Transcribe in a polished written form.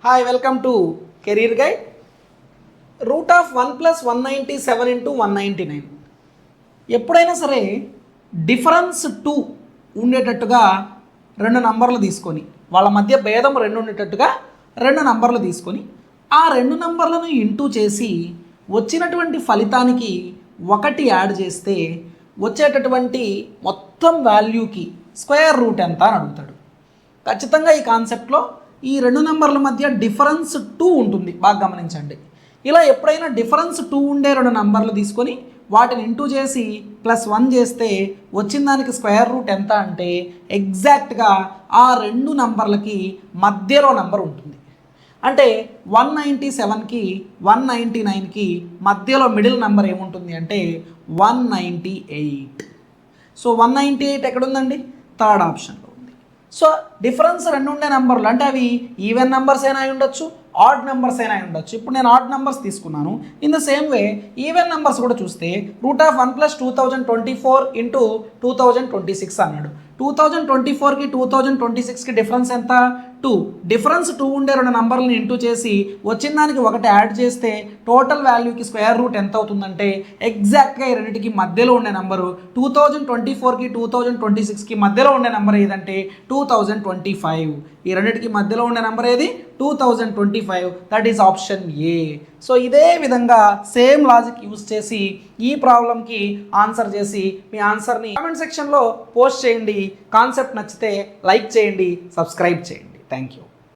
Hi, welcome to career guide. Root of 1 + 197 × 199. ఎప్పుడైనా సరే difference 2 ఉండేటట్టుగా రెండు నంబర్లు తీసుకొని, వాళ్ళ మధ్య భేదం 2 ఉండేటట్టుగా రెండు నంబర్లు తీసుకొని ఆ రెండు నంబర్లను ఇంటూ చేసి వచ్చినటువంటి ఫలితానికి 1 యాడ్ చేస్తే వచ్చేటటువంటి మొత్తం వాల్యూకి స్క్వేర్ రూట్ ఎంత అని అడుగుతాడు. ఖచ్చితంగా ఈ కాన్సెప్ట్లో ఈ రెండు నెంబర్ల మధ్య డిఫరెన్స్ 2 ఉంటుంది, బాగా గమనించండి. ఇలా ఎప్పుడైనా డిఫరెన్స్ 2 ఉండే రెండు నంబర్లు తీసుకొని వాటిని ఇంటూ చేసి +1 చేస్తే వచ్చిన దానికి స్క్వేర్ రూట్ ఎంత అంటే ఎగ్జాక్ట్గా ఆ రెండు నంబర్లకి మధ్యలో నంబర్ ఉంటుంది. అంటే 197కి 199కి మధ్యలో మిడిల్ నెంబర్ ఏముంటుంది అంటే 198. సో 198 ఎక్కడుందండి? థర్డ్ ఆప్షన్లో ఉంది. సో డిఫరెన్స్ 2 ఉండే నెంబర్లు అంటే అవి ఈవెన్ నెంబర్స్ అయినా అయి ఉండొచ్చు, ఆడ్ నెంబర్స్ అయినా అయి ఉండొచ్చు. ఇప్పుడు నేను ఆడ్ నెంబర్స్ తీసుకున్నాను. In the same way even numbers కూడా చూస్తే రూట్ ఆఫ్ 1 + 2024 × 2026 అన్నాడు. 2024కి 2026కి డిఫరెన్స్ ఎంత? 2. డిఫరెన్స్ 2 ఉండే రెండు నంబర్లను ఇంటూ చేసి వచ్చిన దానికి 1 యాడ్ చేస్తే టోటల్ వాల్యూకి స్క్వేర్ రూట్ ఎంత అవుతుందంటే ఎగ్జాక్ట్గా ఈ రెండింటికి మధ్యలో ఉండే నెంబరు 2024కి 2026కి మధ్యలో ఉండే నెంబర్ ఏదంటే 2025. ఈ రెండింటికి మధ్యలో ఉండే నెంబర్ ఏది? 2025. That is option A. So ఇదే విధంగా సేమ్ లాజిక్ యూజ్ చేసి ఈ ప్రాబ్లంకి ఆన్సర్ చేసి మీ ఆన్సర్ని కామెంట్ సెక్షన్లో పోస్ట్ చేయండి. కాన్సెప్ట్ నచ్చితే లైక్ చేయండి, సబ్స్క్రైబ్ చేయండి. Thank you.